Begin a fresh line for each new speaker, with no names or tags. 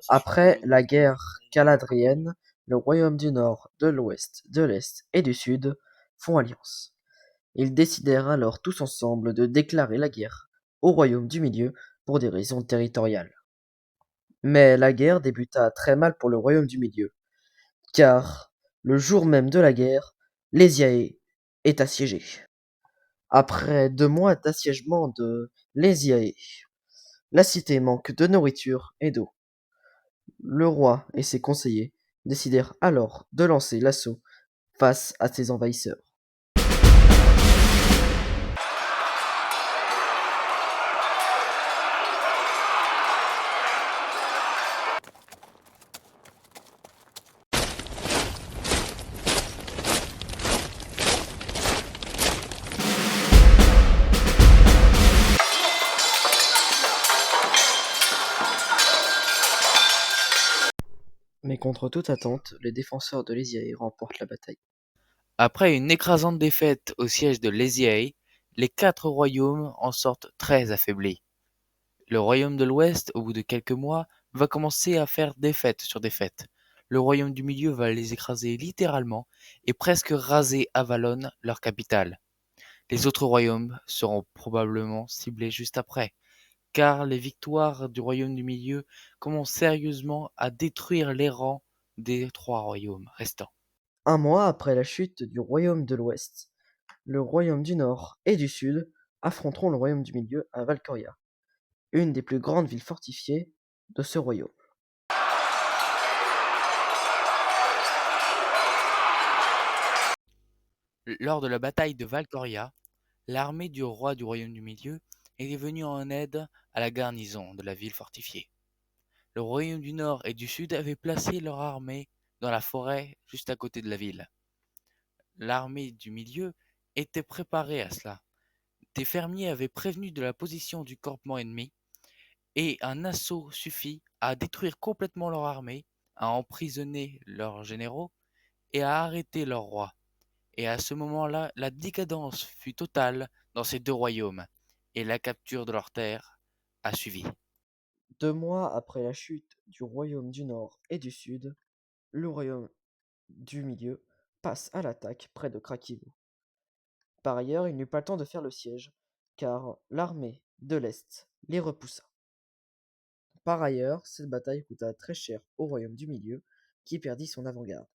Après la guerre caladrienne, le royaume du Nord, de l'Ouest, de l'Est et du Sud font alliance. Ils décidèrent alors tous ensemble de déclarer la guerre au royaume du Milieu pour des raisons territoriales. Mais la guerre débuta très mal pour le royaume du Milieu, car le jour même de la guerre, Léziae est assiégée. Après 2 mois d'assiègement de Léziae, la cité manque de nourriture et d'eau. Le roi et ses conseillers décidèrent alors de lancer l'assaut face à ses envahisseurs. Mais contre toute attente, les défenseurs de Léziae remportent la bataille.
Après une écrasante défaite au siège de Léziae, les 4 royaumes en sortent très affaiblis. Le royaume de l'Ouest, au bout de quelques mois, va commencer à faire défaite sur défaite. Le royaume du Milieu va les écraser littéralement et presque raser Avalon, leur capitale. Les autres royaumes seront probablement ciblés juste après, car les victoires du royaume du Milieu commencent sérieusement à détruire les rangs des 3 royaumes restants.
1 mois après la chute du royaume de l'Ouest, le royaume du Nord et du Sud affronteront le royaume du Milieu à Valcoria, une des plus grandes villes fortifiées de ce royaume.
Lors de la bataille de Valcoria, l'armée du roi du royaume du Milieu était venue en aide à la garnison de la ville fortifiée. Le royaume du Nord et du Sud avaient placé leur armée dans la forêt juste à côté de la ville. L'armée du Milieu était préparée à cela. Des fermiers avaient prévenu de la position du campement ennemi et un assaut suffit à détruire complètement leur armée, à emprisonner leurs généraux et à arrêter leur roi. Et à ce moment-là, la décadence fut totale dans ces 2 royaumes, et la capture de leurs terres a suivi.
2 mois après la chute du royaume du Nord et du Sud, le royaume du Milieu passe à l'attaque près de Kharkiv. Par ailleurs, il n'eut pas le temps de faire le siège, car l'armée de l'Est les repoussa. Par ailleurs, cette bataille coûta très cher au royaume du Milieu, qui perdit son avant-garde.